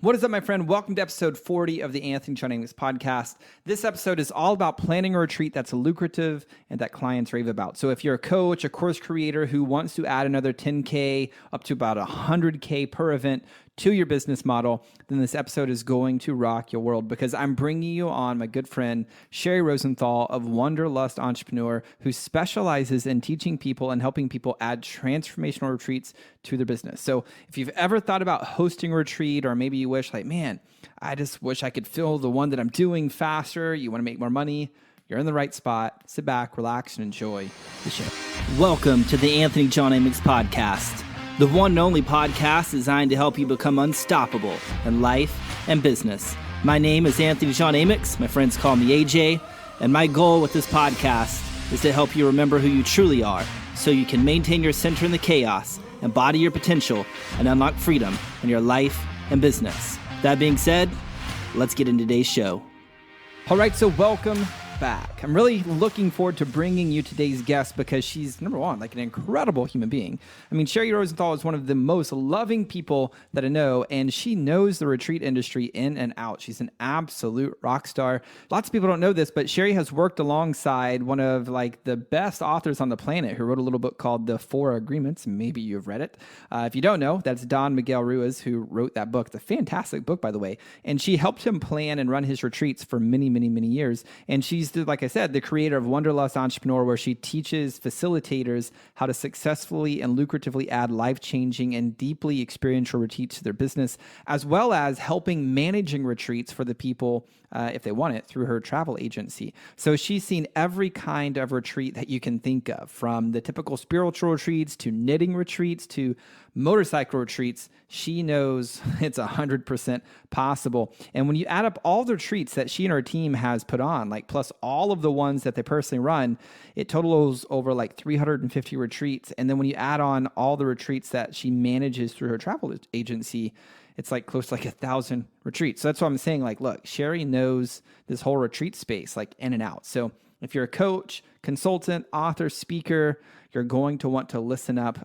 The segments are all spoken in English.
What is up, my friend? Welcome to episode 40 of the Anthony John Amos podcast. This episode is all about planning a retreat that's lucrative and that clients rave about. So if you're a coach, a course creator who wants to add another 10K up to about 100K per event to your business model, then this episode is going to rock your world because I'm bringing you on my good friend, Sheri Rosenthal of Wanderlust Entrepreneur, who specializes in teaching people and helping people add transformational retreats to their business. So if you've ever thought about hosting a retreat, or maybe you wish like, man, I just wish I could fill the one that I'm doing faster, you want to make more money, you're in the right spot. Sit back, relax, and enjoy the show. Welcome to the Anthony John Amos podcast, the one and only podcast designed to help you become unstoppable in life and business. My name is Anthony John Amos. My friends call me AJ, and my goal with this podcast is to help you remember who you truly are so you can maintain your center in the chaos, embody your potential, and unlock freedom in your life and business. That being said, let's get into today's show. All right, so welcome back. I'm really looking forward to bringing you today's guest because she's, number one, like an incredible human being. I mean, Sheri Rosenthal is one of the most loving people that I know, and she knows the retreat industry in and out. She's an absolute rock star. Lots of people don't know this, but Sheri has worked alongside one of like the best authors on the planet who wrote a little book called The Four Agreements. Maybe you've read it. If you don't know, that's Don Miguel Ruiz who wrote that book. It's a fantastic book, by the way. And she helped him plan and run his retreats for many, many, many years. And she's, like I said, the creator of Wanderlust Entrepreneur, where she teaches facilitators how to successfully and lucratively add life-changing and deeply experiential retreats to their business, as well as helping managing retreats for the people, if they want it, through her travel agency. So she's seen every kind of retreat that you can think of, from the typical spiritual retreats to knitting retreats to motorcycle retreats. She knows it's 100% possible. And when you add up all the retreats that she and her team has put on, like plus all of the ones that they personally run, it totals over like 350 retreats. And then when you add on all the retreats that she manages through her travel agency, it's like close to like 1,000 retreats. So that's what I'm saying. Like, look, Sheri knows this whole retreat space like in and out. So if you're a coach, consultant, author, speaker, you're going to want to listen up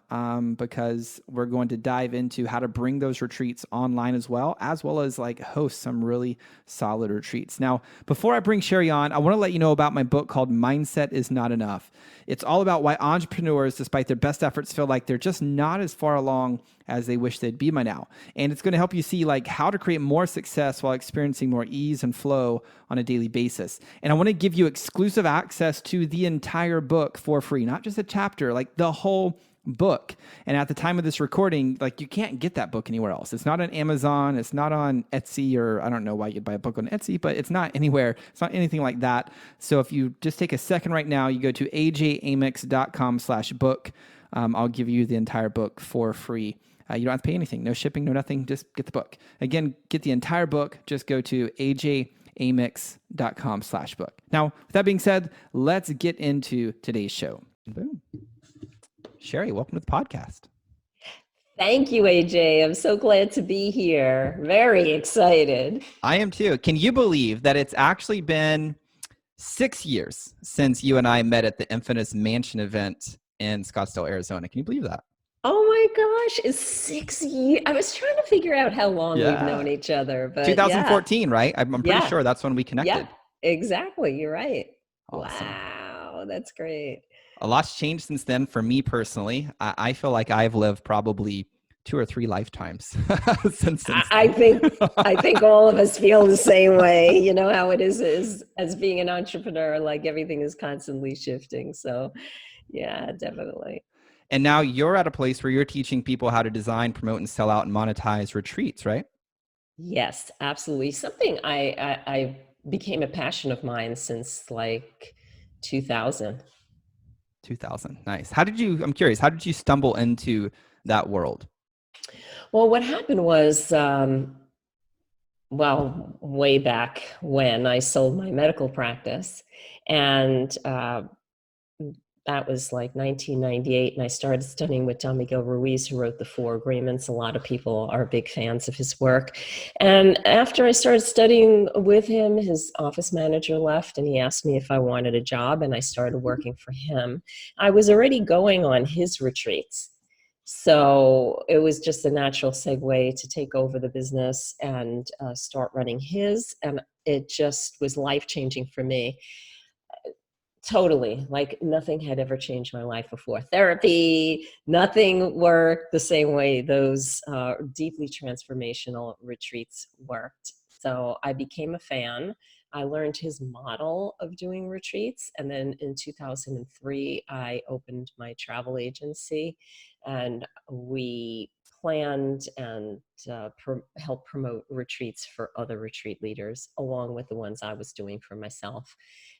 because we're going to dive into how to bring those retreats online as well as like host some really solid retreats. Now, before I bring Sheri on, I want to let you know about my book called Mindset is Not Enough. It's all about why entrepreneurs, despite their best efforts, feel like they're just not as far along as they wish they'd be by now. And it's going to help you see like how to create more success while experiencing more ease and flow on a daily basis. And I want to give you exclusive access to the entire book for free, not just a chapter, like the whole book. And at the time of this recording, like you can't get that book anywhere else. It's not on Amazon. It's not on Etsy, or I don't know why you'd buy a book on Etsy, but it's not anywhere. It's not anything like that. So if you just take a second right now, you go to ajamix.com/book. I'll give you the entire book for free. You don't have to pay anything, no shipping, no nothing, just get the book. Again, get the entire book, just go to ajamix.com/book. Now, with that being said, let's get into today's show. Boom. Sheri, welcome to the podcast. Thank you, AJ. I'm so glad to be here. Very excited. I am too. Can you believe that it's actually been 6 years since you and I met at the infamous Mansion event in Scottsdale, Arizona? Can you believe that? Oh my gosh, it's 6 years. I was trying to figure out how long we've known each other. But 2014, right? I'm pretty sure that's when we connected. Yeah, exactly. You're right. Awesome. Wow, that's great. A lot's changed since then for me personally. I feel like I've lived probably 2 or 3 lifetimes since then. I think all of us feel the same way. You know how it is as being an entrepreneur, like everything is constantly shifting. So yeah, definitely. And now you're at a place where you're teaching people how to design, promote, and sell out and monetize retreats, right? Yes, absolutely. Something I became a passion of mine since like 2000. 2000. Nice. I'm curious, how did you stumble into that world? Well, what happened was, way back when I sold my medical practice, and that was like 1998, and I started studying with Don Miguel Ruiz, who wrote The Four Agreements. A lot of people are big fans of his work. And after I started studying with him, his office manager left, and he asked me if I wanted a job, and I started working for him. I was already going on his retreats. So it was just a natural segue to take over the business and start running his. And it just was life changing for me. Totally. Like nothing had ever changed my life before. Therapy, nothing worked the same way those deeply transformational retreats worked. So I became a fan. I learned his model of doing retreats. And then in 2003, I opened my travel agency and we planned and helped promote retreats for other retreat leaders, along with the ones I was doing for myself.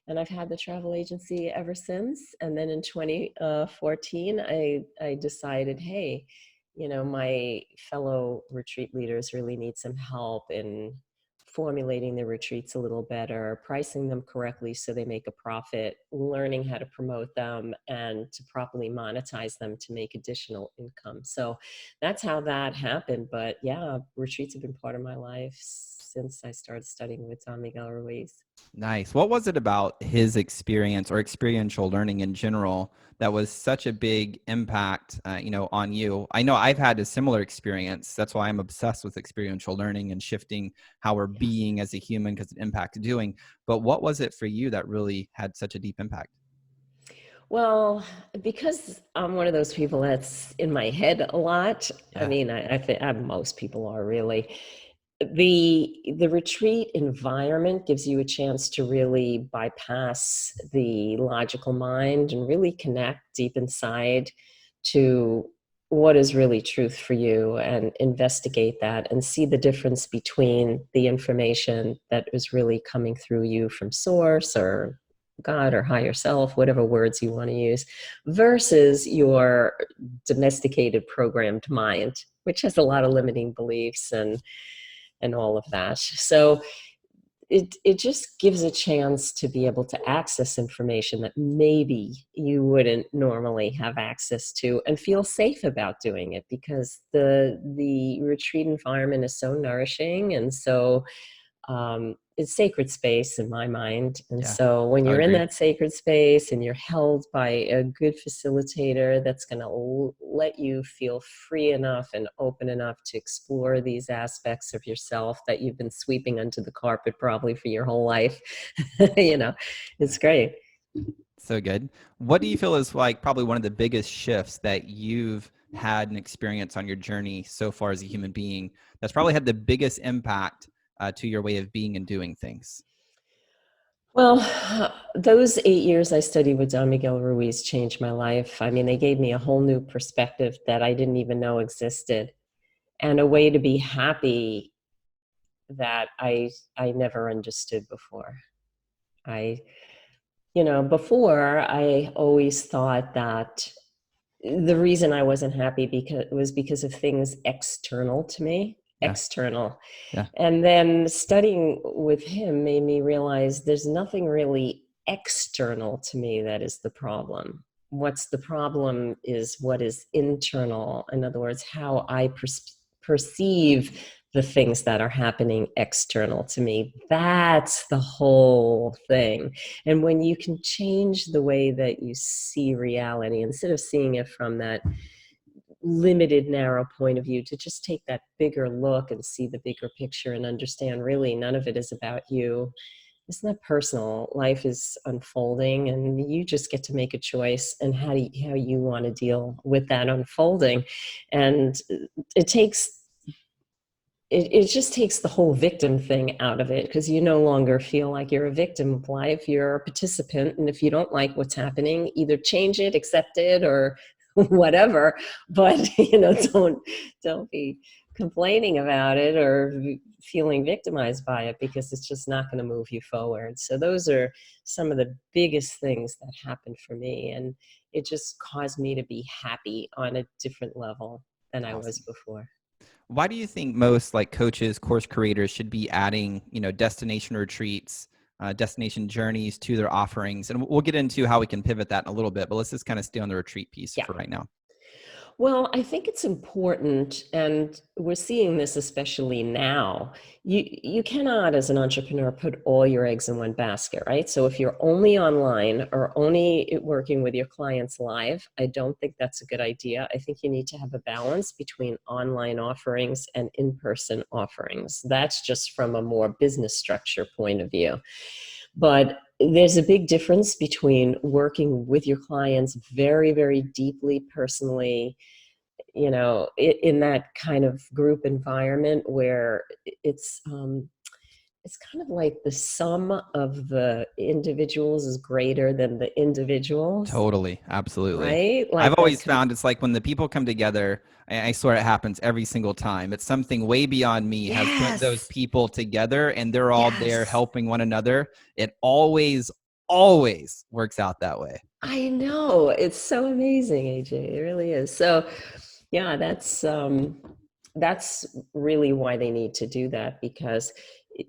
And I've had the travel agency ever since. And then in 2014, I decided, hey, my fellow retreat leaders really need some help in formulating their retreats a little better, pricing them correctly so they make a profit, learning how to promote them and to properly monetize them to make additional income. So that's how that happened. But yeah, retreats have been part of my life since I started studying with Don Miguel Ruiz. Nice. What was it about his experience or experiential learning in general that was such a big impact, on you? I know I've had a similar experience. That's why I'm obsessed with experiential learning and shifting how we're being as a human because it impacts doing. But what was it for you that really had such a deep impact? Well, because I'm one of those people that's in my head a lot. I Yeah. mean, I think most people are really. The retreat environment gives you a chance to really bypass the logical mind and really connect deep inside to what is really truth for you and investigate that and see the difference between the information that is really coming through you from source or God or higher self, whatever words you want to use, versus your domesticated programmed mind, which has a lot of limiting beliefs and all of that. So it just gives a chance to be able to access information that maybe you wouldn't normally have access to and feel safe about doing it, because the retreat environment is so nourishing and so it's sacred space in my mind. And Yeah. so when I would you're in agree. that sacred space and you're held by a good facilitator that's going to let you feel free enough and open enough to explore these aspects of yourself that you've been sweeping under the carpet probably for your whole life, Yeah. it's great. So good. What do you feel is like probably one of the biggest shifts that you've had an experience on your journey so far as a human being that's probably had the biggest impact to your way of being and doing things? Well, those 8 years I studied with Don Miguel Ruiz changed my life. I mean, they gave me a whole new perspective that I didn't even know existed and a way to be happy that I never understood before. I, before I always thought that the reason I wasn't happy because of things external to me, Yeah. external. Yeah. And then studying with him made me realize there's nothing really external to me that is the problem. What's the problem is what is internal. In other words, how I perceive the things that are happening external to me. That's the whole thing. And when you can change the way that you see reality, instead of seeing it from that limited, narrow point of view, to just take that bigger look and see the bigger picture and understand really none of it is about you. It's not personal. Life is unfolding and you just get to make a choice and how you want to deal with that unfolding. And it takes it just takes the whole victim thing out of it, because you no longer feel like you're a victim of life. You're a participant. And if you don't like what's happening, either change it, accept it, or whatever. But, don't be complaining about it or feeling victimized by it, because it's just not going to move you forward. So those are some of the biggest things that happened for me. And it just caused me to be happy on a different level than I was Awesome. before. Why do you think most like coaches, course creators should be adding, destination retreats, destination journeys to their offerings? And we'll get into how we can pivot that in a little bit, but let's just kind of stay on the retreat piece Yeah. for right now. Well, I think it's important, and we're seeing this especially now. You cannot, as an entrepreneur, put all your eggs in one basket, right? So if you're only online or only working with your clients live, I don't think that's a good idea. I think you need to have a balance between online offerings and in-person offerings. That's just from a more business structure point of view. But there's a big difference between working with your clients very, very deeply, personally, in that kind of group environment where it's kind of like the sum of the individuals is greater than the individuals, Totally. Absolutely. right? I've Like that always kind of, found it's like when the people come together, I swear it happens every single time. It's something way beyond me has put those yes, people together and they're all there yes. helping one another. It always, always works out that way. I know. It's so amazing, AJ. It really is. So, yeah, that's really why they need to do that, because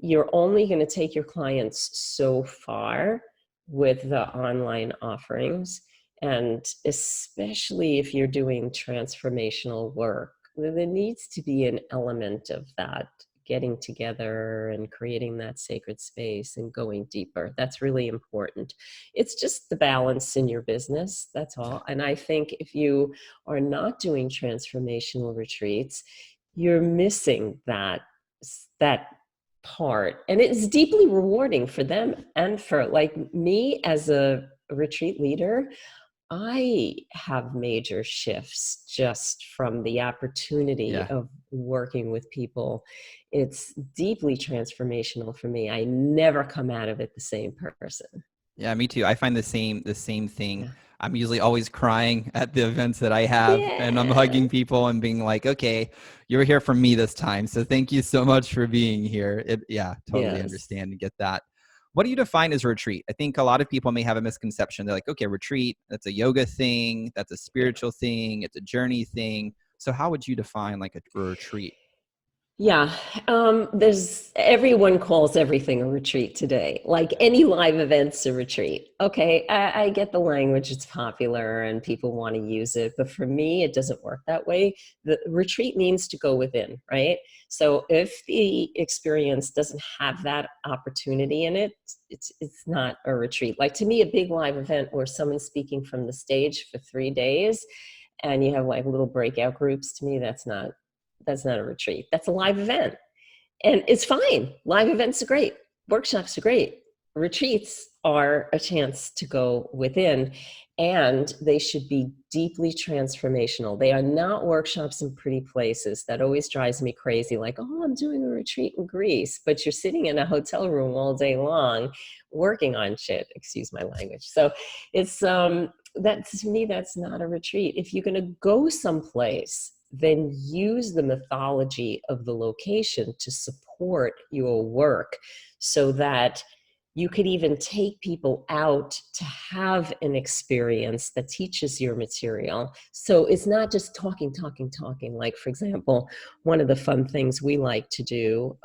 you're only going to take your clients so far with the online offerings, and especially if you're doing transformational work, there needs to be an element of that getting together and creating that sacred space and going deeper. That's really important. It's just the balance in your business, that's all. And I think if you are not doing transformational retreats, you're missing that part. And it's deeply rewarding for them, and for like me as a retreat leader, I have major shifts just from the opportunity Yeah. of working with people. It's deeply transformational for me. I never come out of it the same person. Yeah, me too. I find the same thing. Yeah. I'm usually always crying at the events that I have, and I'm Yeah. hugging people and being like, "Okay, you were here for me this time, so thank you so much for being here." Yeah, totally Yes. understand and get that. What do you define as a retreat? I think a lot of people may have a misconception. They're like, "Okay, retreat, that's a yoga thing, that's a Yeah. spiritual thing, it's a journey thing." So how would you define like a retreat? Yeah, there's everyone calls everything a retreat today. Like any live event's a retreat. Okay, I get the language; it's popular and people want to use it, but for me, it doesn't work that way. The retreat means to go within, right? So if the experience doesn't have that opportunity in it, it's not a retreat. Like to me, a big live event where someone's speaking from the stage for 3 days, and you have like little breakout groups, to me, that's not a retreat. That's a live event. And it's fine. Live events are great. Workshops are great. Retreats are a chance to go within, and they should be deeply transformational. They are not workshops in pretty places. That always drives me crazy. Like, oh, I'm doing a retreat in Greece, but you're sitting in a hotel room all day long working on shit. Excuse my language. So it's that, to me, that's not a retreat. If you're going to go someplace, then use the mythology of the location to support your work, so that you could even take people out to have an experience that teaches your material. So it's not just talking, talking, talking. Like, for example, one of the fun things we like to do,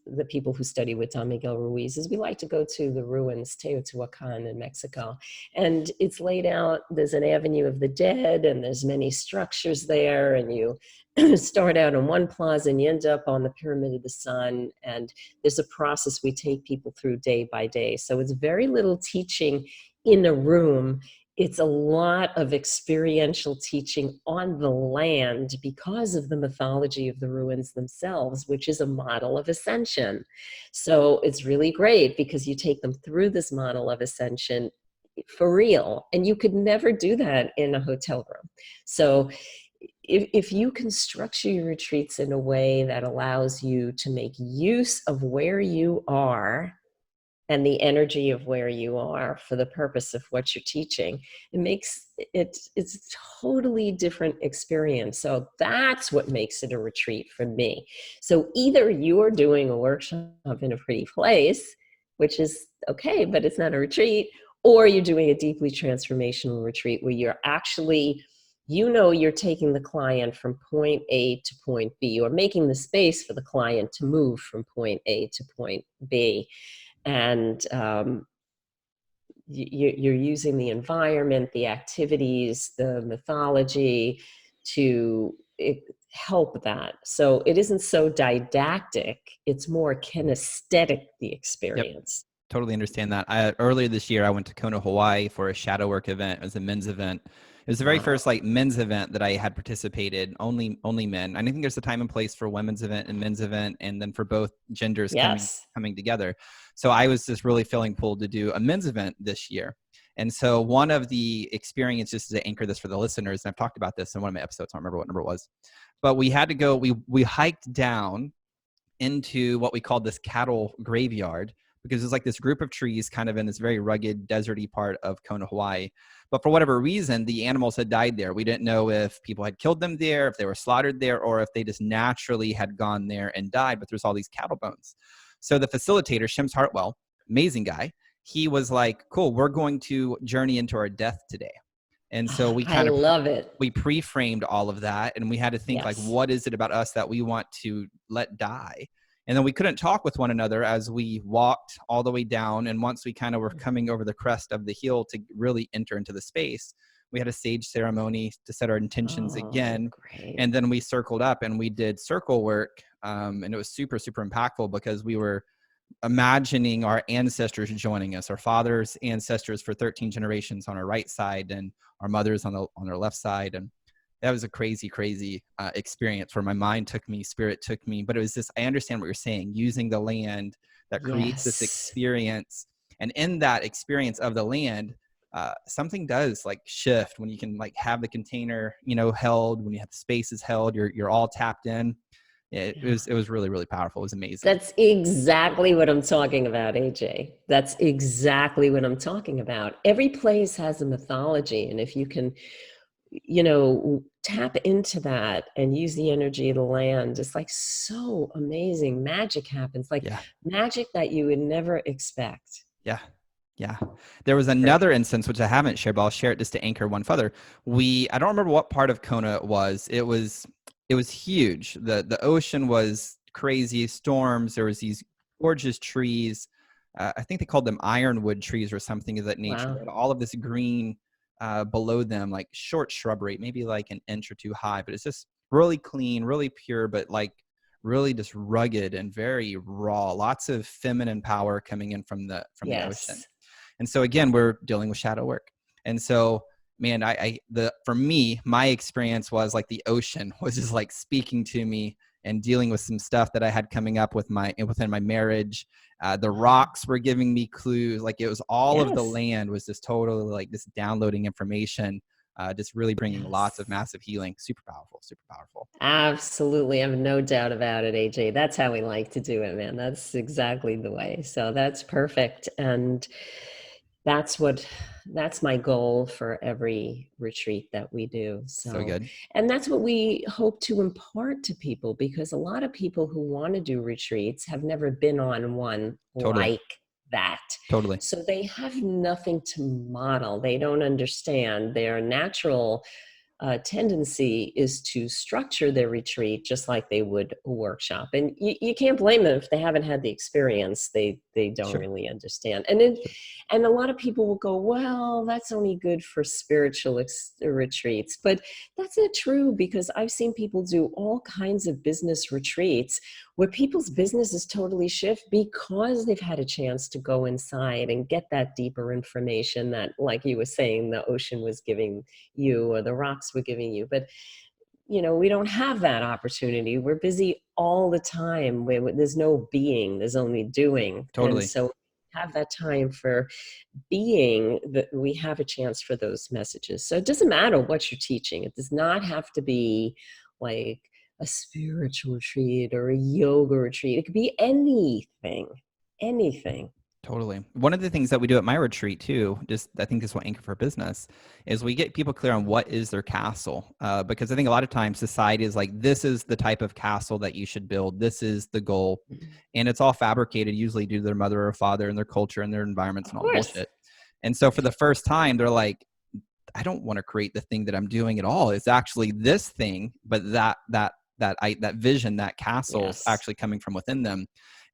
the people who study with Don Miguel Ruiz, is we like to go to the ruins, Teotihuacan in Mexico. And it's laid out, there's an Avenue of the Dead, and there's many structures there. And you start out on one plaza and you end up on the Pyramid of the Sun. And there's a process we take people through day by day. So it's very little teaching in a room. It's a lot of experiential teaching on the land because of the mythology of the ruins themselves, which is a model of ascension. So it's really great because you take them through this model of ascension for real, and you could never do that in a hotel room. So if you can structure your retreats in a way that allows you to make use of where you are and the energy of where you are for the purpose of what you're teaching, it makes it's a totally different experience. So that's what makes it a retreat for me. So either you're doing a workshop in a pretty place, which is okay, but it's not a retreat, or you're doing a deeply transformational retreat where you're actually, you're taking the client from point A to point B, or making the space for the client to move from point A to point B. And you're using the environment, the activities, the mythology to help that. So it isn't so didactic, it's more kinesthetic, the Yep. experience. Totally understand that. Earlier this year, I went to Kona, Hawaii for a shadow work event. It was a men's event. It was the very Wow. first like men's event that I had participated. Only men. I think there's a time and place for women's event and men's event, and then for both genders Yes. coming together. So I was just really feeling pulled to do a men's event this year. And so one of the experiences, to anchor this for the listeners, and I've talked about this in one of my episodes, I don't remember what number it was, but we had to go. We hiked down into what we called this cattle graveyard, because there's like this group of trees kind of in this very rugged, deserty part of Kona, Hawaii. But for whatever reason, the animals had died there. We didn't know if people had killed them there, if they were slaughtered there, or if they just naturally had gone there and died. But there's all these cattle bones. So the facilitator, Shims Hartwell, amazing guy, he was like, cool, we're going to journey into our death today. And so we I kind of love it. we pre-framed all of that, and we had to think like, Yes. what is it about us that we want to let die? And then we couldn't talk with one another as we walked all the way down. And once we kind of were coming over the crest of the hill to really enter into the space, we had a sage ceremony to set our intentions Oh, again. great. And then we circled up and we did circle work. And it was super, super impactful because we were imagining our ancestors joining us, our father's ancestors for 13 generations on our right side and our mothers on our left side. And that was a crazy, crazy experience where my mind took me, spirit took me. But it was this, I understand what you're saying, using the land that creates this Yes. experience. And in that experience of the land, something does like shift when you can like have the container, held, when you have the spaces held, you're all tapped in. Yeah. It was really, really powerful. It was amazing. That's exactly what I'm talking about, AJ. That's exactly what I'm talking about. Every place has a mythology. And if you can, tap into that and use the energy of the land, it's like so amazing. Magic happens, like Yeah. magic that you would never expect. Yeah. Yeah. There was Very another cool. instance, which I haven't shared, but I'll share it just to anchor one further. I don't remember what part of Kona it was. It was huge. The ocean was crazy, storms. There was these gorgeous trees. I think they called them ironwood trees or something of that nature. They Wow. had all of this green below them, like short shrubbery, maybe like an inch or two high, but it's just really clean, really pure, but like really just rugged and very raw. Lots of feminine power coming in from the ocean. Yes. And so again, we're dealing with shadow work. And so, man, for me, my experience was like the ocean was just like speaking to me and dealing with some stuff that I had coming up within my marriage. The Wow. rocks were giving me clues. Like it was all of the Yes. land was just totally like just downloading information, just really bringing lots of Yes. massive healing. Super powerful, super powerful. Absolutely. I have no doubt about it, AJ. That's how we like to do it, man. That's exactly the way. So that's perfect. And that's what that's my goal for every retreat that we do. So So, good. and that's what we hope to impart to people, because a lot of people who want to do retreats have never been on one Totally. like that. Totally. So they have nothing to model. They don't understand their natural tendency is to structure their retreat just like they would a workshop, and you can't blame them if they haven't had the experience. They don't Sure. really understand, and Sure. and a lot of people will go, well, that's only good for spiritual retreats, but that's not true, because I've seen people do all kinds of business retreats where people's businesses totally shift because they've had a chance to go inside and get that deeper information that, like you were saying, the ocean was giving you or the rocks were giving you. But we don't have that opportunity. We're busy all the time. There's no being, there's only doing. And Totally. so have that time for being, that we have a chance for those messages. So it doesn't matter what you're teaching. It does not have to be like a spiritual retreat or a yoga retreat. It could be anything, anything. Totally. One of the things that we do at my retreat too, just I think this will anchor for business, is we get people clear on what is their castle. Because I think a lot of times society is like, this is the type of castle that you should build. This is the goal. And it's all fabricated, usually due to their mother or father and their culture and their environments Of and all the course. bullshit. And so for the first time, they're like, I don't want to create the thing that I'm doing at all. It's actually this thing, but that vision, that castle's Yes. actually coming from within them.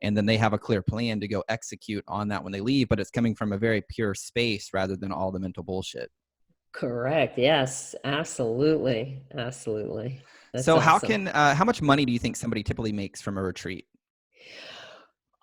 and then they have a clear plan to go execute on that when they leave, but it's coming from a very pure space rather than all the mental bullshit. Correct. Yes, absolutely. Absolutely. That's So awesome. how much money do you think somebody typically makes from a retreat?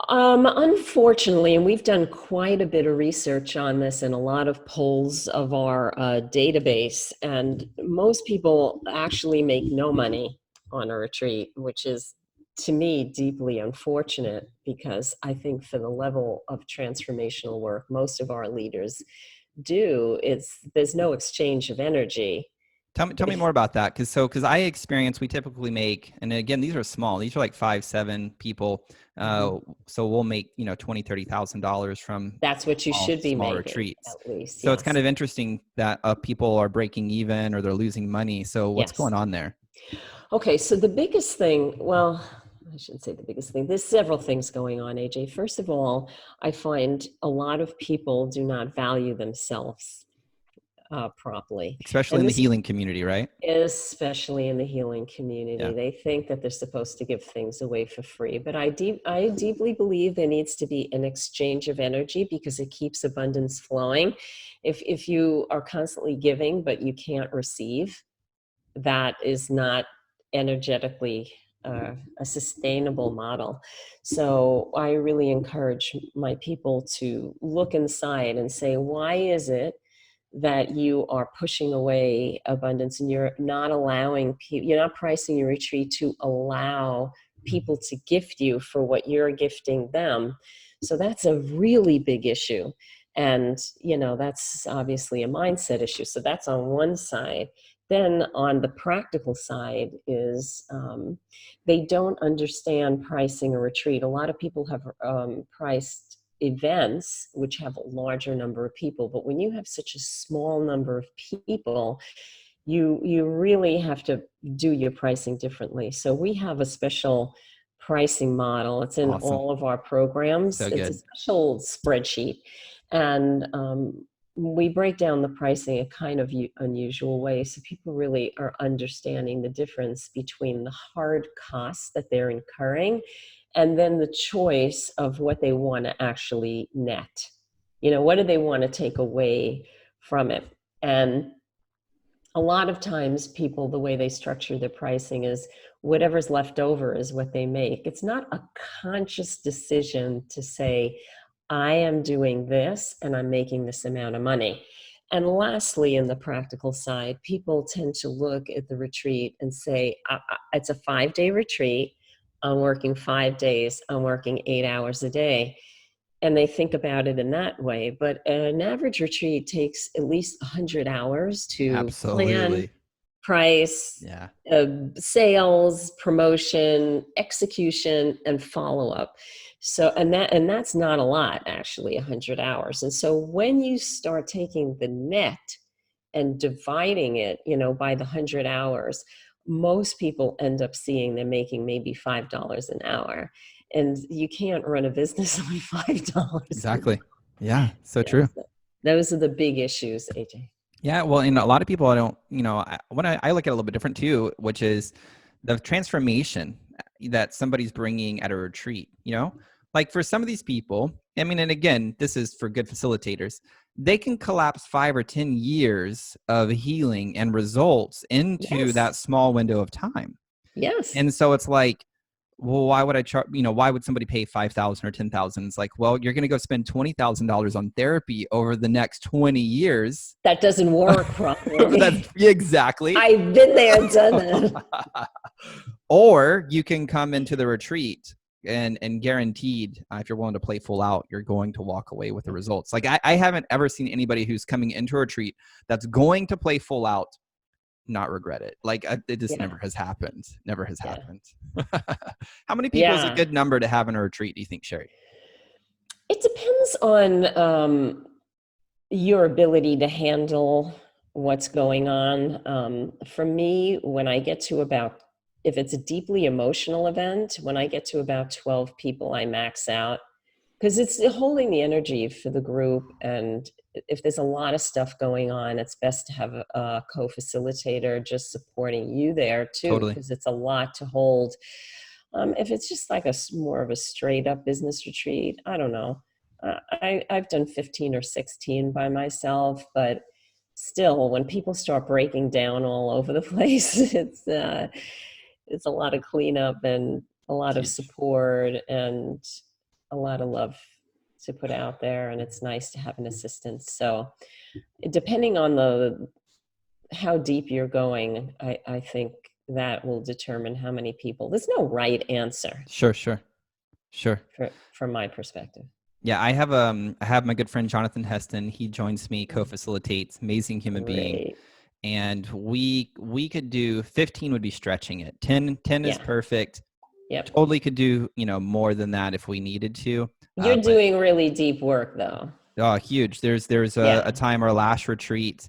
Unfortunately, and we've done quite a bit of research on this and a lot of polls of our database, and most people actually make no money on a retreat, which is to me deeply unfortunate because I think for the level of transformational work most of our leaders do, there's no exchange of energy. Tell me If more about that. Because I experience, we typically make, and again, these are small, these are like 5, 7 people. Mhm. So we'll make, $20,000, $30,000 from That's what you should be small making, retreats. at least, So it's kind yes. of interesting that people are breaking even or they're losing money. So what's Yes. going on there? Okay, so the biggest thing, well, I shouldn't say the biggest thing. There's several things going on, AJ. First of all, I find a lot of people do not value themselves properly. Especially And in the this healing community, right? especially in the healing community. Yeah. They think that they're supposed to give things away for free. But I deeply believe there needs to be an exchange of energy because it keeps abundance flowing. If you are constantly giving, but you can't receive, that is not energetically a sustainable model. So I really encourage my people to look inside and say, why is it that you are pushing away abundance and you're not allowing people, you're not pricing your retreat to allow people to gift you for what you're gifting them? So that's a really big issue. And, that's obviously a mindset issue. So that's on one side. Then on the practical side is they don't understand pricing a retreat. A lot of people have priced events which have a larger number of people, but when you have such a small number of people, you really have to do your pricing differently. So we have a special pricing model. It's in Awesome. all of our programs. So It's a good. special spreadsheet, and we break down the pricing a kind of unusual way so people really are understanding the difference between the hard costs that they're incurring and then the choice of what they want to actually net. What do they want to take away from it? And a lot of times people, the way they structure their pricing is whatever's left over is what they make. It's not a conscious decision to say, I am doing this and I'm making this amount of money. And lastly, in the practical side, people tend to look at the retreat and say, it's a 5-day retreat. I'm working 5 days. I'm working 8 hours a day. And they think about it in that way. But an average retreat takes at least 100 hours to plan, Absolutely. price, Yeah. sales, promotion, execution, and follow up. So, and that's not a lot, actually, 100 hours. And so when you start taking the net and dividing it, by the 100 hours, most people end up seeing they're making maybe $5 an hour. And you can't run a business on $5 an Exactly. Yeah. So hour. true. So those are the big issues, AJ. Yeah, well, and a lot of people, I don't, I look at it a little bit different too, which is the transformation that somebody's bringing at a retreat, like for some of these people, I mean, and again, this is for good facilitators, they can collapse 5 or 10 years of healing and results into Yes. that small window of time. Yes. And so it's like, well, why would I charge? Why would somebody pay 5,000 or 10,000? It's like, well, you're going to go spend $20,000 on therapy over the next 20 years. That doesn't work properly. That's exactly. I've been there and done that. Or you can come into the retreat and guaranteed, if you're willing to play full out, you're going to walk away with the results. Like I haven't ever seen anybody who's coming into a retreat that's going to play full out not regret it. Like it just Yeah. never has happened. Never has Yeah. happened. How many people is a Yeah. good number to have in a retreat, do you think, Sheri? It depends on your ability to handle what's going on. For me, when I get to about, if it's a deeply emotional event, when I get to about 12 people, I max out because it's holding the energy for the group. And if there's a lot of stuff going on, it's best to have a co-facilitator just supporting you there too, Totally. because it's a lot to hold. If it's just like more of a straight up business retreat, I don't know. I've done 15 or 16 by myself, but still, when people start breaking down all over the place, it's a lot of cleanup and a lot of Huge. support and a lot of love to put out there, and it's nice to have an assistant. So, depending on the how deep you're going, I think that will determine how many people. There's no right answer Sure, sure, sure. from my perspective. Yeah, I have my good friend Jonathan Heston. He joins me, co-facilitates, amazing human being. Great. And we could do 15 would be stretching it. 10 is Yeah. perfect. Yep. Totally could do, more than that if we needed to. You're But doing really deep work though. oh, huge. There's a Yeah. time, our last retreat,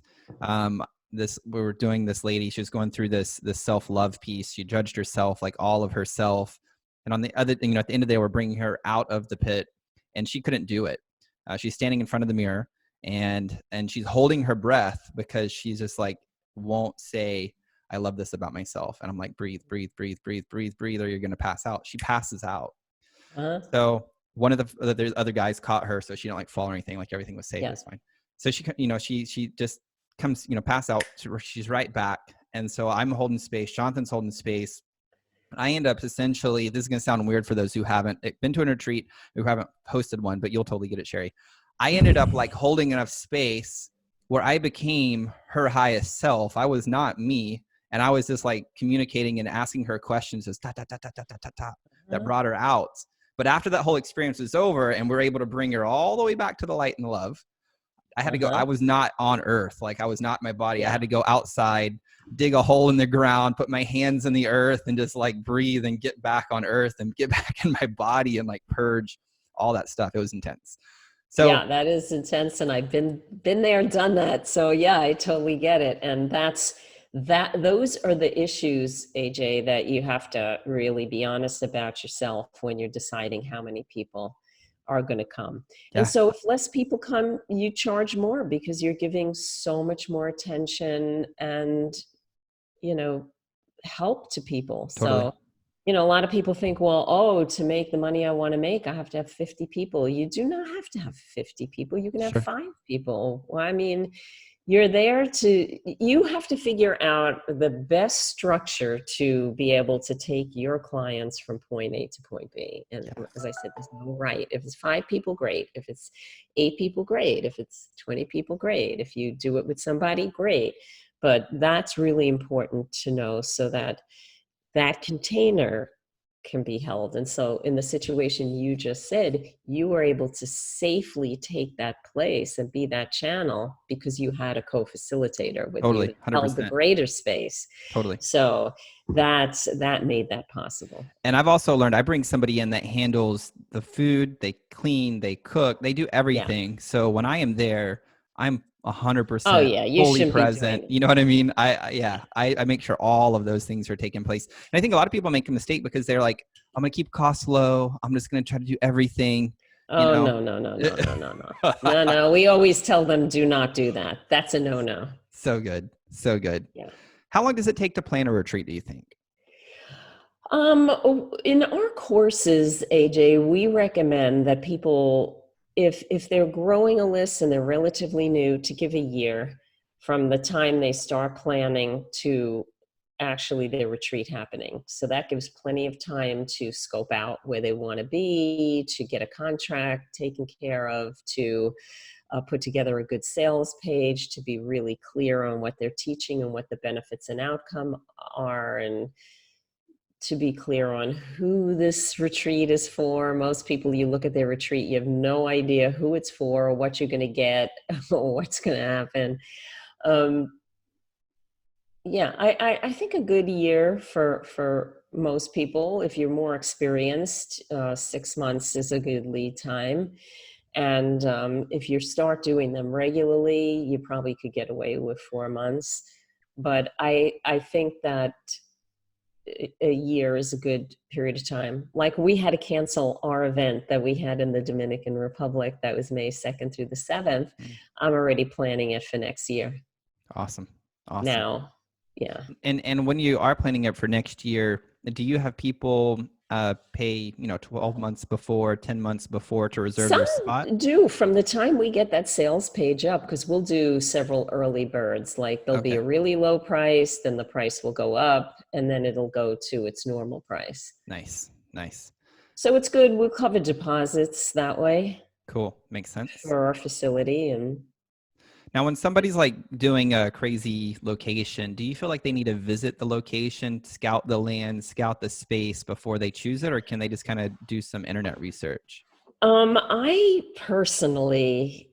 this we were doing, this lady, she was going through this self-love piece. She judged herself, like all of herself. And on the other thing, at the end of the day, we're bringing her out of the pit, and she couldn't do it. She's standing in front of the mirror, and she's holding her breath because she's just like, won't say, I love this about myself. And I'm like, breathe, breathe, breathe, breathe, breathe, breathe, or you're going to pass out. She passes out. Uh-huh. So one of the other guys caught her, so she didn't like fall or anything. Like everything was safe. Yeah. It was fine. So she just comes, pass out. She's right back. And so I'm holding space. Jonathan's holding space. I end up essentially, this is going to sound weird for those who haven't been to a retreat, who haven't hosted one, but you'll totally get it, Sheri. I ended up like holding enough space where I became her highest self. I was not me. And I was just like communicating and asking her questions as that brought her out. But after that whole experience was over and we're able to bring her all the way back to the light and the love, I had to go. I was not on earth. Like I was not my body. Yeah. I had to go outside, dig a hole in the ground, put my hands in the earth and just like breathe and get back on earth and get back in my body and like purge all that stuff. It was intense. So yeah, that is intense, and I've been there, done that. So yeah, I totally get it. And those are the issues, AJ, that you have to really be honest about yourself when you're deciding how many people are going to come. And yeah, so if less people come, you charge more because you're giving so much more attention and, you know, help to people. totally. So, a lot of people think, well, oh, to make the money I want to make, I have to have 50 people. You do not have to have 50 people. You can have Sure. 5 people. Well, I mean, you have to figure out the best structure to be able to take your clients from point A to point B. And as I said, there's no right. If it's 5 people, great. If it's 8 people, great. If it's 20 people, great. If you do it with somebody, great. But that's really important to know so that that container can be held. And so in the situation you just said, you were able to safely take that place and be that channel because you had a co-facilitator with you Totally. that held the 100%. greater space. Totally. So that made that possible. And I've also learned I bring somebody in that handles the food, they clean, they cook, they do Yeah. everything. So when I am there, I'm Oh 100% yeah, you fully shouldn't be present. doing it. You know what I mean? I make sure all of those things are taking place. And I think a lot of people make a mistake because they're like, I'm going to keep costs low. I'm just going to try to do everything, you Oh know? no, no, no, no, no, no, no. No, no. We always tell them do not do that. That's a no-no. So good. So good. Yeah. How long does it take to plan a retreat, do you think? In our courses, AJ, we recommend that people, if they're growing a list and they're relatively new, to give a year from the time they start planning to actually their retreat happening. So that gives plenty of time to scope out where they want to be, to get a contract taken care of, to put together a good sales page, to be really clear on what they're teaching and what the benefits and outcome are, and to be clear on who this retreat is for. Most people, you look at their retreat, you have no idea who it's for or what you're going to get or what's going to happen. Yeah, I think a good year for most people. If you're more experienced, 6 months is a good lead time. And if you start doing them regularly, you probably could get away with 4 months. But I think that a year is a good period of time. Like we had to cancel our event that we had in the Dominican Republic that was May 2nd through the 7th. I'm already planning it for next year. Awesome. Awesome. Now, yeah. And when you are planning it for next year, do you have people pay, 12 months before, 10 months before to reserve Some their spot? do from the time we get that sales page up, because we'll do several early birds. Like there'll be Okay. a really low price, then the price will go up, and then it'll go to its normal price. Nice. Nice. So it's good. We'll cover deposits that way Cool. Makes sense. for our facility. And Now, when somebody's like doing a crazy location, do you feel like they need to visit the location, scout the land, scout the space before they choose it, or can they just kind of do some internet research? I personally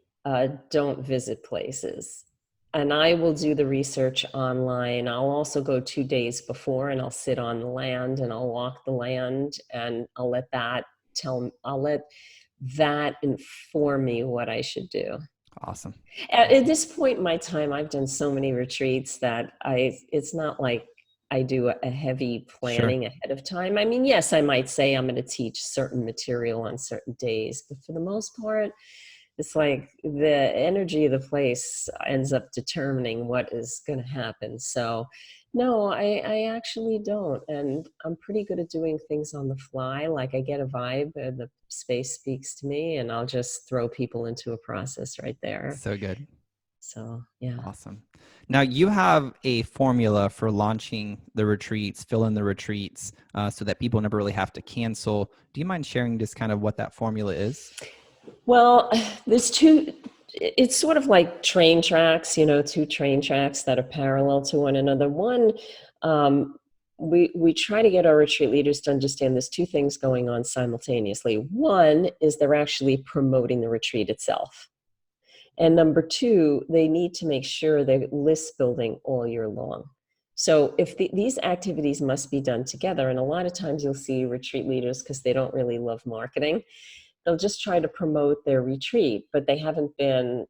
don't visit places, and I will do the research online. I'll also go 2 days before, and I'll sit on the land and I'll walk the land, and I'll let that inform me what I should do. Awesome. At Awesome. this point in my time, I've done so many retreats that it's not like I do a heavy Sure. planning ahead of time. I mean, yes, I might say I'm going to teach certain material on certain days, but for the most part, it's like the energy of the place ends up determining what is going to happen. So, no, I actually don't. And I'm pretty good at doing things on the fly. Like I get a vibe, the space speaks to me, and I'll just throw people into a process right there. So good. So, yeah. Awesome. Now you have a formula for launching the retreats, fill in the retreats, so that people never really have to cancel. Do you mind sharing just kind of what that formula is? Well, it's sort of like train tracks, two train tracks that are parallel to one another. One, um, we try to get our retreat leaders to understand there's two things going on simultaneously. One is they're actually promoting the retreat itself. And number two, they need to make sure they're list building all year long. So if these activities must be done together, and a lot of times you'll see retreat leaders, because they don't really love marketing, they'll just try to promote their retreat, but they haven't been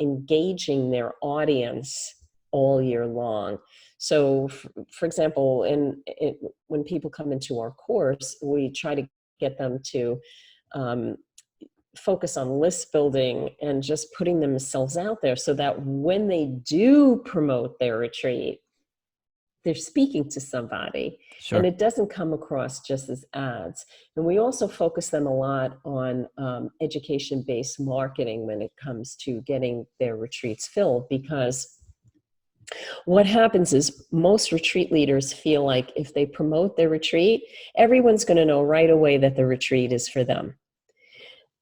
engaging their audience all year long. So, for example, when people come into our course, we try to get them to um, focus on list building and just putting themselves out there so that when they do promote their retreat, they're speaking to somebody, and Sure. it doesn't come across just as ads. And we also focus them a lot on education-based marketing when it comes to getting their retreats filled, because what happens is most retreat leaders feel like if they promote their retreat, everyone's going to know right away that the retreat is for them.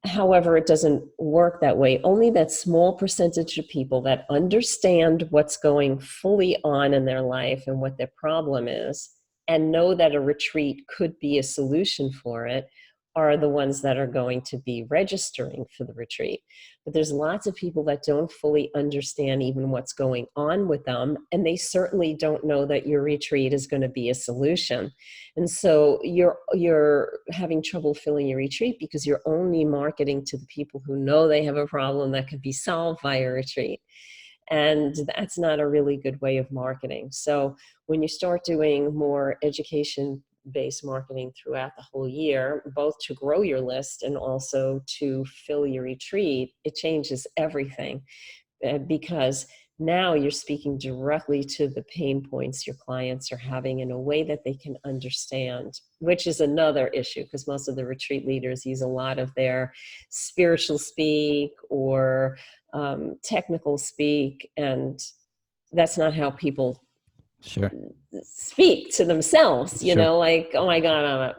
However, it doesn't work that way. Only that small percentage of people that understand what's going fully on in their life and what their problem is, and know that a retreat could be a solution for it, are the ones that are going to be registering for the retreat. But there's lots of people that don't fully understand even what's going on with them, and they certainly don't know that your retreat is going to be a solution. And so you're having trouble filling your retreat because you're only marketing to the people who know they have a problem that could be solved by a retreat. And that's not a really good way of marketing. So when you start doing more education based marketing throughout the whole year, both to grow your list and also to fill your retreat, it changes everything, because now you're speaking directly to the pain points your clients are having in a way that they can understand, which is another issue, because most of the retreat leaders use a lot of their spiritual speak or technical speak, and that's not how people Sure. speak to themselves. Sure. Like, oh my God,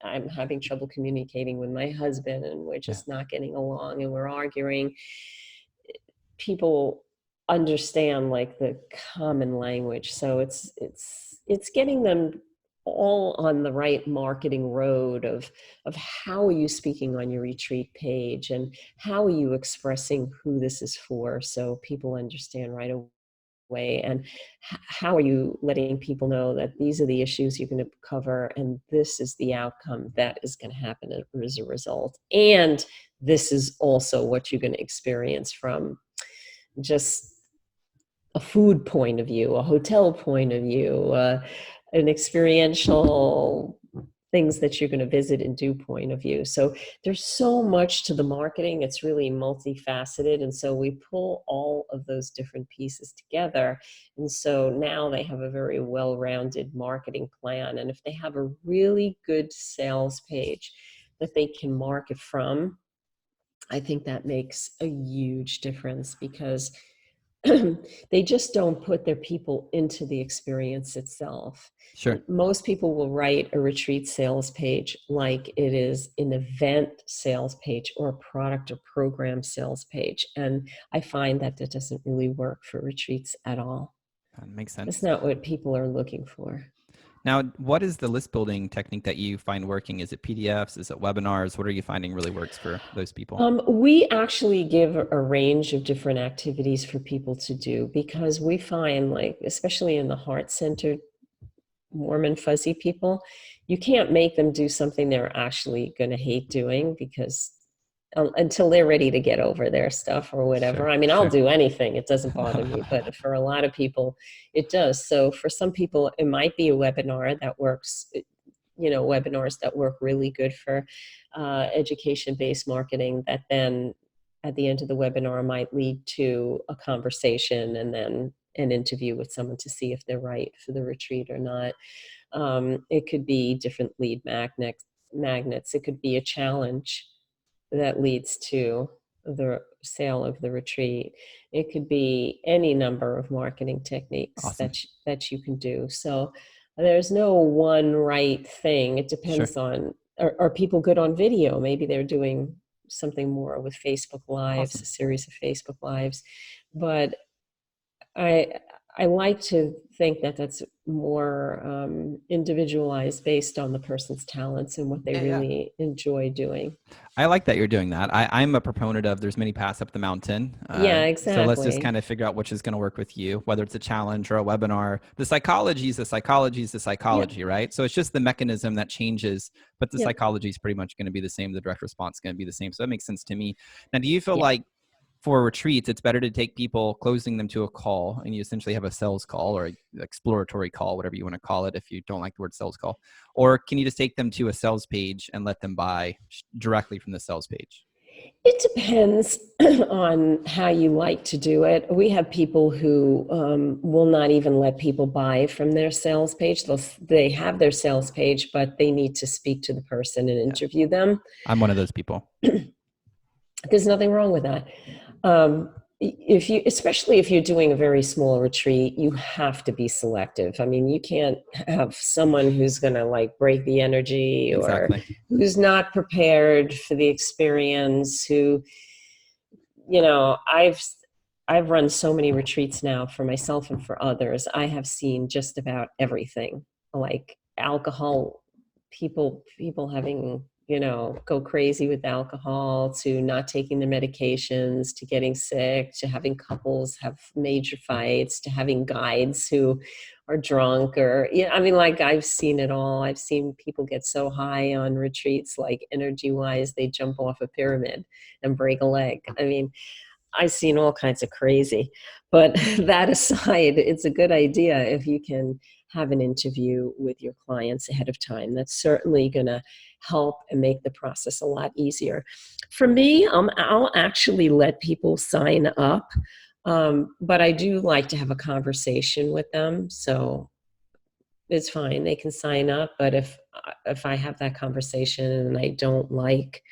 I'm having trouble communicating with my husband, and we're Yeah. just not getting along, and we're arguing. People understand like the common language, so it's getting them all on the right marketing road of how are you speaking on your retreat page, and how are you expressing who this is for, so people understand right away, and how are you letting people know that these are the issues you're going to cover, and this is the outcome that is going to happen as a result, and this is also what you're going to experience from just a food point of view, a hotel point of view, an experiential things that you're going to visit and do point of view. So there's so much to the marketing. It's really multifaceted. And so we pull all of those different pieces together. And so now they have a very well-rounded marketing plan. And if they have a really good sales page that they can market from, I think that makes a huge difference, because they just don't put their people into the experience itself. Sure. Most people will write a retreat sales page like it is an event sales page or a product or program sales page. And I find that that doesn't really work for retreats at all. That makes It's sense. not what people are looking for. Now, what is the list building technique that you find working? Is it PDFs? Is it webinars? What are you finding really works for those people? We actually give a range of different activities for people to do, because we find, like, especially in the heart-centered, warm and fuzzy people, you can't make them do something they're actually going to hate doing, because until they're ready to get over their stuff or whatever. Sure, I mean, I'll sure. do anything. It doesn't bother me. But for a lot of people, it does. So for some people, it might be a webinar that works, webinars that work really good for education-based marketing, that then at the end of the webinar might lead to a conversation and then an interview with someone to see if they're right for the retreat or not. It could be different lead magnets. It could be a challenge that leads to the sale of the retreat. It could be any number of marketing techniques Awesome. that you can do. So there's no one right thing. It Sure. depends on, are people good on video? Maybe they're doing something more with Facebook Lives, Awesome. a series of Facebook Lives. But I I like to think that that's more individualized based on the person's talents and what they Yeah, yeah. really enjoy doing. I like that you're doing that. I'm a proponent of there's many paths up the mountain. Yeah, So let's just exactly. kind of figure out which is going to work with you, whether it's a challenge or a webinar. The psychology is the psychology is the Yep, psychology, right? So it's just the mechanism that changes, but the yep, psychology is pretty much going to be the same. The direct response is going to be the same. So that makes sense to me. Now, do you feel yeah. like for retreats, it's better to take people, closing them to a call, and you essentially have a sales call or an exploratory call, whatever you want to call it, if you don't like the word sales call? Or can you just take them to a sales page and let them buy directly from the sales page? It depends on how you like to do it. We have people who will not even let people buy from their sales page. They have their sales page, but they need to speak to the person and Yeah, interview them. I'm one of those people. There's nothing wrong with that. If you, especially if you're doing a very small retreat, you have to be selective. I mean, you can't have someone who's going to like break the energy, or Exactly. who's not prepared for the experience, who, I've run so many retreats now for myself and for others. I have seen just about everything, like alcohol, people having, go crazy with alcohol, to not taking their medications, to getting sick, to having couples have major fights, to having guides who are drunk, or, I mean, like, I've seen it all. I've seen people get so high on retreats, like energy wise, they jump off a pyramid and break a leg. I mean, I've seen all kinds of crazy. But that aside, it's a good idea if you can have an interview with your clients ahead of time. That's certainly going to help and make the process a lot easier. For me, I'll actually let people sign up, but I do like to have a conversation with them. So it's fine, they can sign up. But if I have that conversation and I don't like,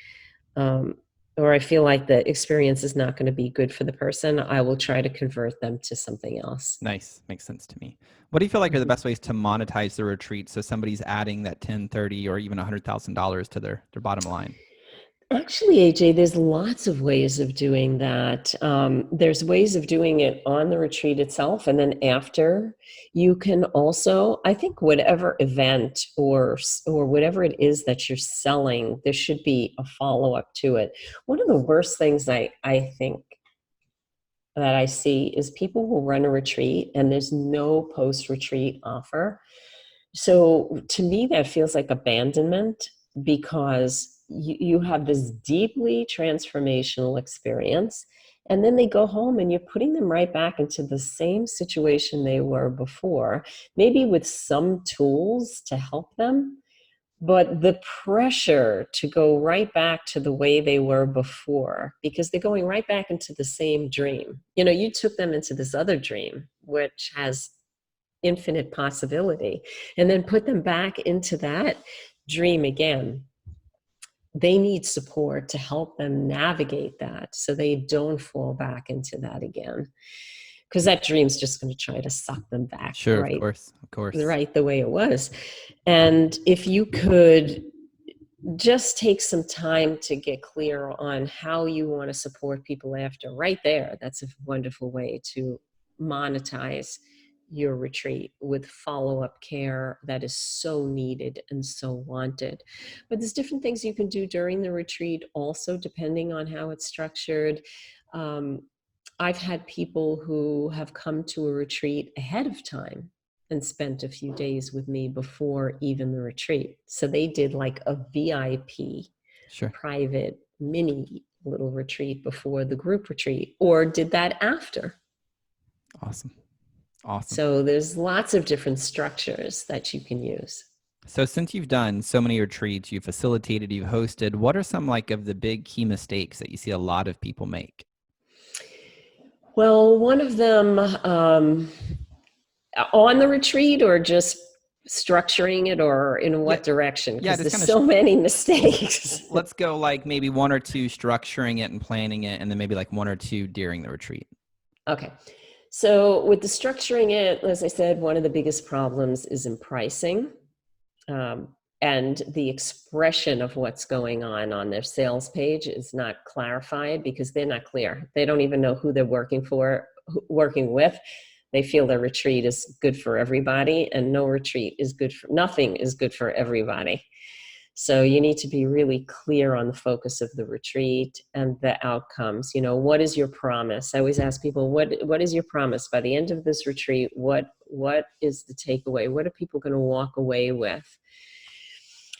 um, or I feel like the experience is not going to be good for the person, I will try to convert them to something else. Nice. Makes sense to me. What do you feel like are the Mhm. best ways to monetize the retreat so somebody's adding that 10, 30, or even $100,000 to their bottom line? Actually, AJ, there's lots of ways of doing that. There's ways of doing it on the retreat itself, and then after, you can also, I think, whatever event or whatever it is that you're selling, there should be a follow up to it. One of the worst things I think that I see is people will run a retreat and there's no post retreat offer. So to me, that feels like abandonment, because you have this deeply transformational experience. And then they go home and you're putting them right back into the same situation they were before, maybe with some tools to help them. But the pressure to go right back to the way they were before, because they're going right back into the same dream. You know, you took them into this other dream, which has infinite possibility, and then put them back into that dream again. They need support to help them navigate that so they don't fall back into that again. Because that dream's just going to try to suck them back Sure, of course, of course. right the way it was. And if you could just take some time to get clear on how you want to support people after, right there, that's a wonderful way to monetize your retreat with follow-up care that is so needed and so wanted. But there's different things you can do during the retreat also, depending on how it's structured. I've had people who have come to a retreat ahead of time and spent a few days with me before even the retreat. So they did like a VIP, Sure. private mini little retreat before the group retreat, or did that after. Awesome. Awesome. So there's lots of different structures that you can use. So since you've done so many retreats, you've facilitated, you've hosted, what are some like of the big key mistakes that you see a lot of people make? Well, one of them on the retreat, or just structuring it, or in what direction? Because there's so many mistakes. Let's go like maybe one or two structuring it and planning it, and then maybe like one or two during the retreat. Okay. So with the structuring it, as I said, one of the biggest problems is in pricing. And the expression of what's going on their sales page is not clarified because they're not clear. They don't even know who they're working with. They feel their retreat is good for everybody, and no retreat is good for, nothing is good for everybody. So you need to be really clear on the focus of the retreat and the outcomes. You know, what is your promise? I always ask people, what is your promise by the end of this retreat? What is the takeaway? What are people going to walk away with?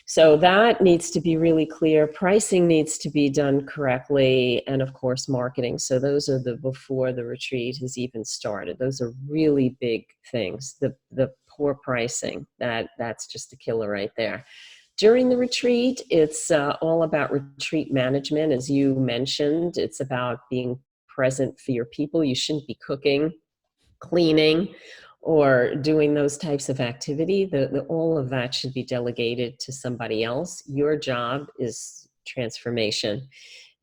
So that needs to be really clear. Pricing needs to be done correctly, and of course, marketing. So those are the before the retreat has even started. Those are really big things. The poor pricing, that's just a killer right there. During the retreat, it's all about retreat management, as you mentioned. It's about being present for your people. You shouldn't be cooking, cleaning, or doing those types of activity. All of that should be delegated to somebody else. Your job is transformation.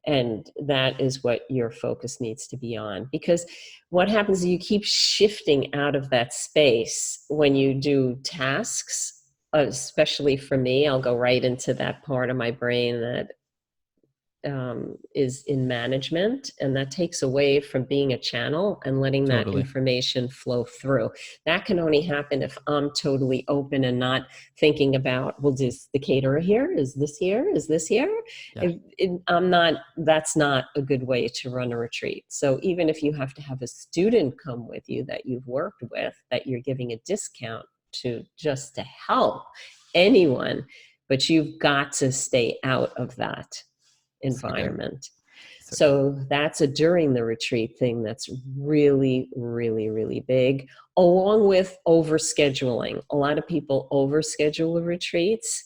And that is what your focus needs to be on. Because what happens is you keep shifting out of that space when you do tasks, especially for me. I'll go right into that part of my brain that is in management, and that takes away from being a channel and letting that information flow through. That can only happen if I'm totally open and not thinking about, well, is the caterer here? Is this here? Is this here? Yeah. I'm not, that's not a good way to run a retreat. So even if you have to have a student come with you that you've worked with, that you're giving a discount to just to help anyone, but you've got to stay out of that environment. So that's a during the retreat thing that's really, really, really big, along with overscheduling. A lot of people overschedule the retreats.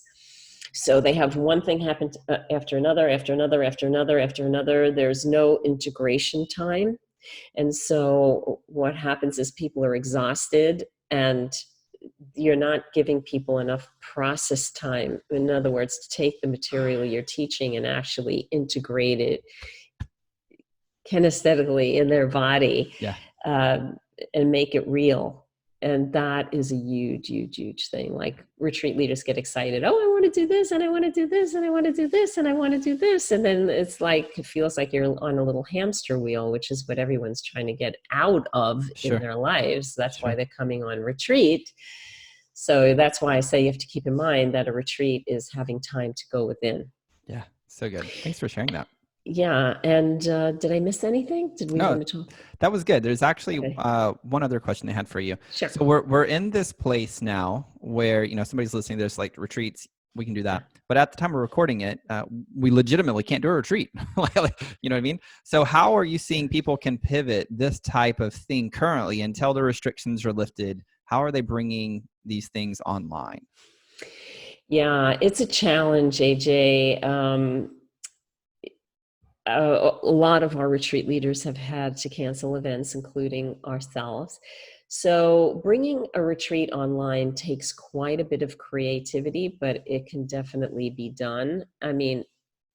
So they have one thing happen after another, after another, after another, after another. There's no integration time. And so what happens is people are exhausted, and you're not giving people enough process time. In other words, to take the material you're teaching and actually integrate it kinesthetically in their body, and make it real. And that is a huge, huge, huge thing. Like retreat leaders get excited. Oh, I want to do this, and I want to do this, and I want to do this, and I want to do this. And then it's like, it feels like you're on a little hamster wheel, which is what everyone's trying to get out of in their lives. That's why they're coming on retreat. So that's why I say you have to keep in mind that a retreat is having time to go within. Yeah, so good. Thanks for sharing that. Yeah. And did I miss anything? Did we want to talk? That was good. There's actually one other question I had for you. Sure. So we're in this place now where, you know, somebody's listening, there's like retreats, we can do that. But at the time we're recording it, we legitimately can't do a retreat. You know what I mean? So how are you seeing people can pivot this type of thing currently until the restrictions are lifted? How are they bringing these things online? Yeah, it's a challenge, AJ. A lot of our retreat leaders have had to cancel events, including ourselves. So bringing a retreat online takes quite a bit of creativity, but it can definitely be done. I mean,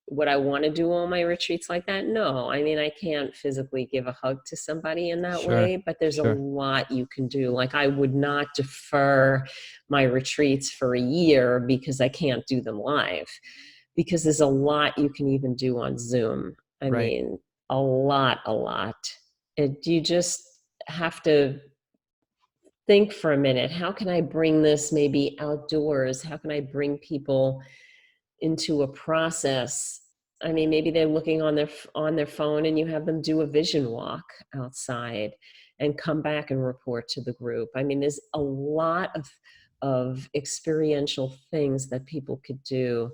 would I want to do all my retreats like that? No. I mean, I can't physically give a hug to somebody in that Sure. way, but there's a Sure. lot you can do. Like, I would not defer my retreats for a year because I can't do them live, because there's a lot you can even do on Zoom. I Right. mean, a lot, a lot. You just have to think for a minute, how can I bring this maybe outdoors? How can I bring people into a process? I mean, maybe they're looking on their phone, and you have them do a vision walk outside and come back and report to the group. I mean, there's a lot of experiential things that people could do.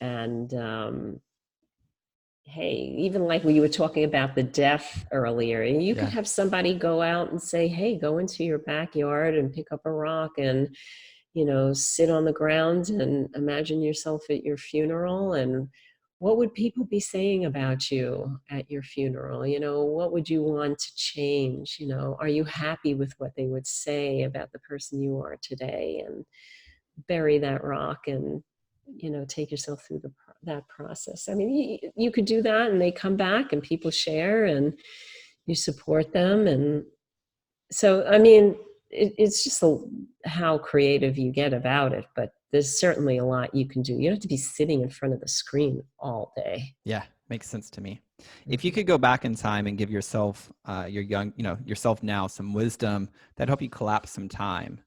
And hey, even like we were talking about the deaf earlier, you could Yeah. have somebody go out and say, hey, go into your backyard and pick up a rock and, sit on the ground and imagine yourself at your funeral. And what would people be saying about you at your funeral? What would you want to change? Are you happy with what they would say about the person you are today? And bury that rock and, take yourself through that process. I mean, you could do that, and they come back and people share and you support them. And so, I mean, it's just how creative you get about it, but there's certainly a lot you can do. You don't have to be sitting in front of the screen all day. Yeah. Makes sense to me. If you Mhm. could go back in time and give yourself, your young, yourself now some wisdom that help you collapse some time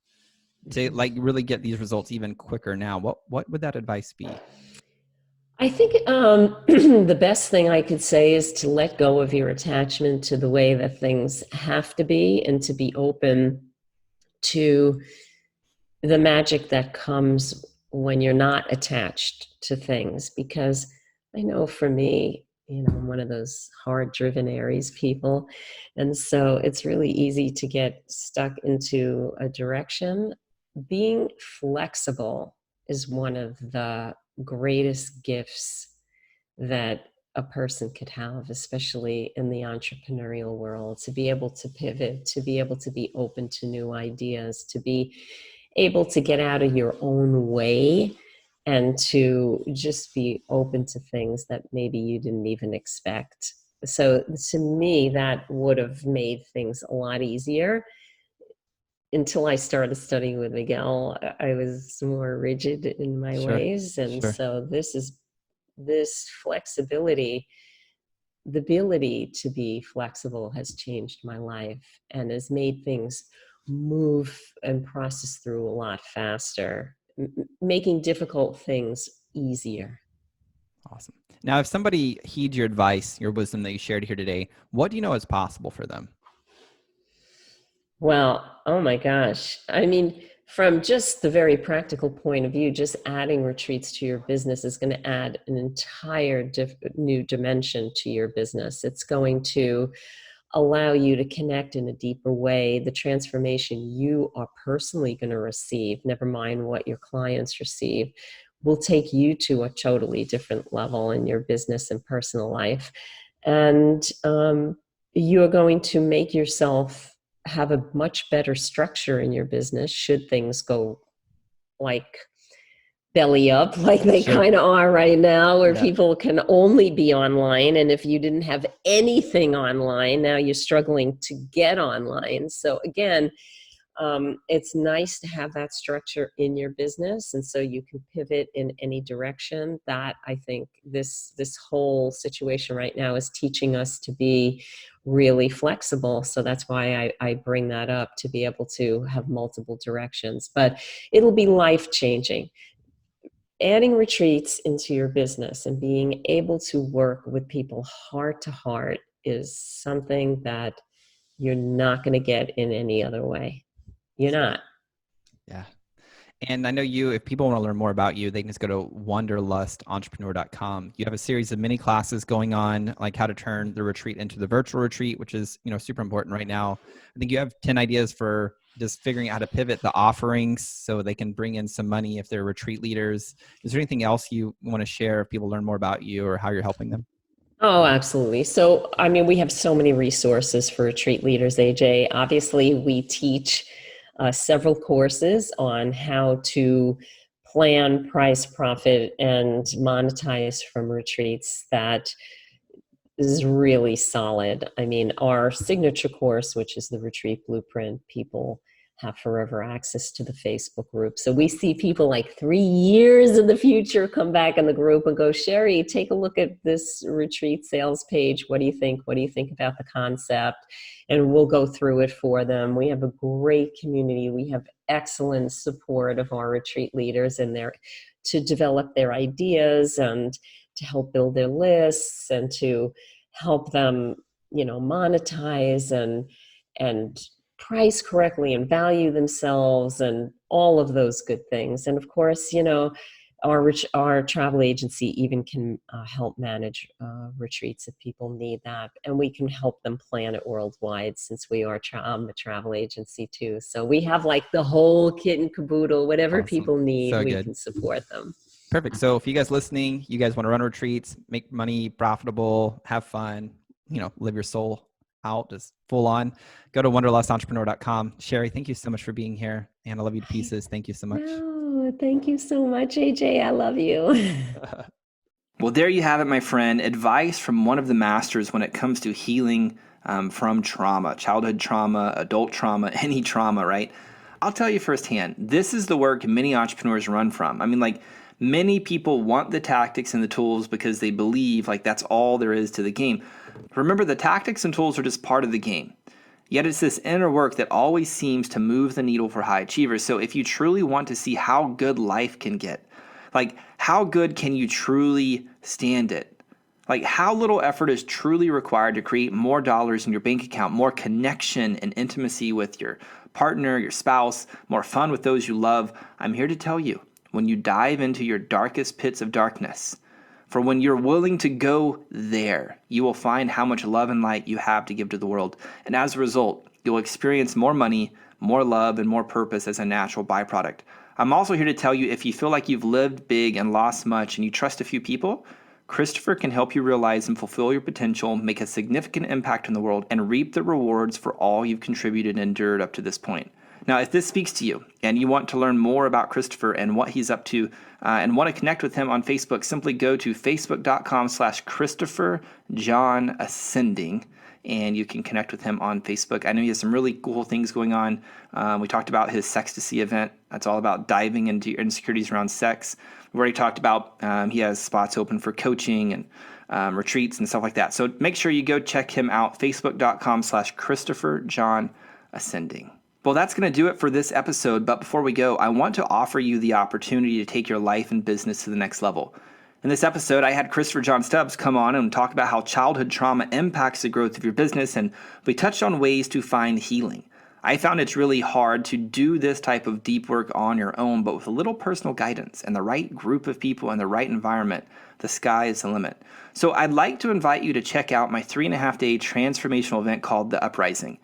to Mhm. like really get these results even quicker now, what would that advice be? I think the best thing I could say is to let go of your attachment to the way that things have to be, and to be open to the magic that comes when you're not attached to things. Because I know for me, I'm one of those hard driven Aries people. And so it's really easy to get stuck into a direction. Being flexible is one of the greatest gifts that a person could have, especially in the entrepreneurial world, to be able to pivot, to be able to be open to new ideas, to be able to get out of your own way, and to just be open to things that maybe you didn't even expect. So to me, that would have made things a lot easier. Until I started studying with Miguel, I was more rigid in my Sure. ways. And Sure. so this flexibility, the ability to be flexible, has changed my life and has made things move and process through a lot faster, making difficult things easier. Awesome. Now, if somebody heeds your advice, your wisdom that you shared here today, what do you know is possible for them? Well, oh my gosh. I mean, from just the very practical point of view, just adding retreats to your business is going to add an entire new dimension to your business. It's going to allow you to connect in a deeper way. The transformation you are personally going to receive, never mind what your clients receive, will take you to a totally different level in your business and personal life. And you're going to make yourself have a much better structure in your business should things go like belly up, like they Sure. kind of are right now, where Yeah. people can only be online. And if you didn't have anything online, now you're struggling to get online. So again, it's nice to have that structure in your business, and so you can pivot in any direction. That, I think, this whole situation right now is teaching us to be really flexible. So that's why I bring that up, to be able to have multiple directions. But it'll be life changing. Adding retreats into your business and being able to work with people heart to heart is something that you're not going to get in any other way. You're not. Yeah. And I know if people want to learn more about you, they can just go to wanderlustentrepreneur.com. You have a series of mini classes going on, like how to turn the retreat into the virtual retreat, which is, super important right now. I think you have 10 ideas for just figuring out how to pivot the offerings so they can bring in some money if they're retreat leaders. Is there anything else you want to share if people learn more about you or how you're helping them? Oh, absolutely. So, I mean, we have so many resources for retreat leaders, AJ. Obviously, we teach several courses on how to plan, price, profit, and monetize from retreats. That is really solid. I mean, our signature course, which is the Retreat Blueprint, people have forever access to the Facebook group. So we see people like 3 years in the future come back in the group and go, Sheri, take a look at this retreat sales page. What do you think? What do you think about the concept? And we'll go through it for them. We have a great community. We have excellent support of our retreat leaders in there to develop their ideas and to help build their lists and to help them, monetize and price correctly and value themselves and all of those good things. And of course, our travel agency even can help manage retreats if people need that. And we can help them plan it worldwide since we are a travel agency too. So we have like the whole kit and caboodle, whatever Awesome. people need, So we good. can support them. Perfect. So if you guys listening, you guys want to run retreats, make money, profitable, have fun, live your soul out, just full on, go to wanderlustentrepreneur.com. Sheri, thank you so much for being here. And I love you to pieces. Thank you so much. No, thank you so much, AJ. I love you. Well, there you have it, my friend. Advice from one of the masters when it comes to healing from trauma, childhood trauma, adult trauma, any trauma, right? I'll tell you firsthand, this is the work many entrepreneurs run from. I mean, many people want the tactics and the tools because they believe that's all there is to the game. Remember, the tactics and tools are just part of the game. Yet it's this inner work that always seems to move the needle for high achievers. So if you truly want to see how good life can get, how good can you truly stand it? How little effort is truly required to create more dollars in your bank account, more connection and intimacy with your partner, your spouse, more fun with those you love. I'm here to tell you, when you dive into your darkest pits of darkness, for when you're willing to go there, you will find how much love and light you have to give to the world. And as a result, you'll experience more money, more love, and more purpose as a natural byproduct. I'm also here to tell you, if you feel like you've lived big and lost much and you trust a few people, Christopher can help you realize and fulfill your potential, make a significant impact in the world, and reap the rewards for all you've contributed and endured up to this point. Now, if this speaks to you and you want to learn more about Christopher and what he's up to and want to connect with him on Facebook, simply go to facebook.com/Christopher John Ascending, and you can connect with him on Facebook. I know he has some really cool things going on. We talked about his Sextasy event. That's all about diving into your insecurities around sex. We already talked about he has spots open for coaching and retreats and stuff like that. So make sure you go check him out, facebook.com/Christopher John Ascending. Well, that's going to do it for this episode. But before we go, I want to offer you the opportunity to take your life and business to the next level. In this episode, I had Christopher John Stubbs come on and talk about how childhood trauma impacts the growth of your business, and we touched on ways to find healing. I found it's really hard to do this type of deep work on your own, but with a little personal guidance and the right group of people and the right environment, the sky is the limit. So I'd like to invite you to check out my 3.5-day transformational event called The Uprising.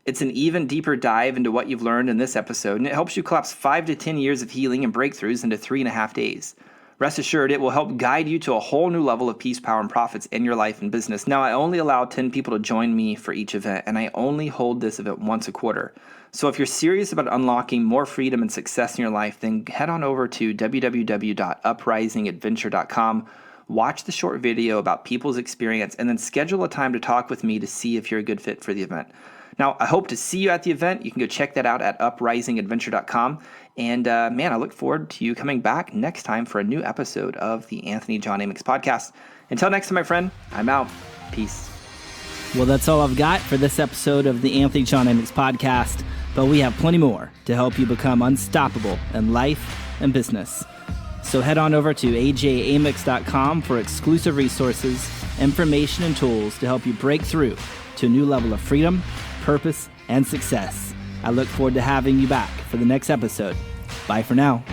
It's an even deeper dive into what you've learned in this episode, and it helps you collapse 5 to 10 years of healing and breakthroughs into 3.5 days. Rest assured, it will help guide you to a whole new level of peace, power, and profits in your life and business. Now, I only allow 10 people to join me for each event, and I only hold this event once a quarter. So if you're serious about unlocking more freedom and success in your life, then head on over to www.uprisingadventure.com, watch the short video about people's experience, and then schedule a time to talk with me to see if you're a good fit for the event. Now, I hope to see you at the event. You can go check that out at uprisingadventure.com. And I look forward to you coming back next time for a new episode of the Anthony John Amix podcast. Until next time, my friend, I'm out. Peace. Well, that's all I've got for this episode of the Anthony John Amix podcast. But we have plenty more to help you become unstoppable in life and business. So head on over to ajamix.com for exclusive resources, information, and tools to help you break through to a new level of freedom, purpose, and success. I look forward to having you back for the next episode. Bye for now.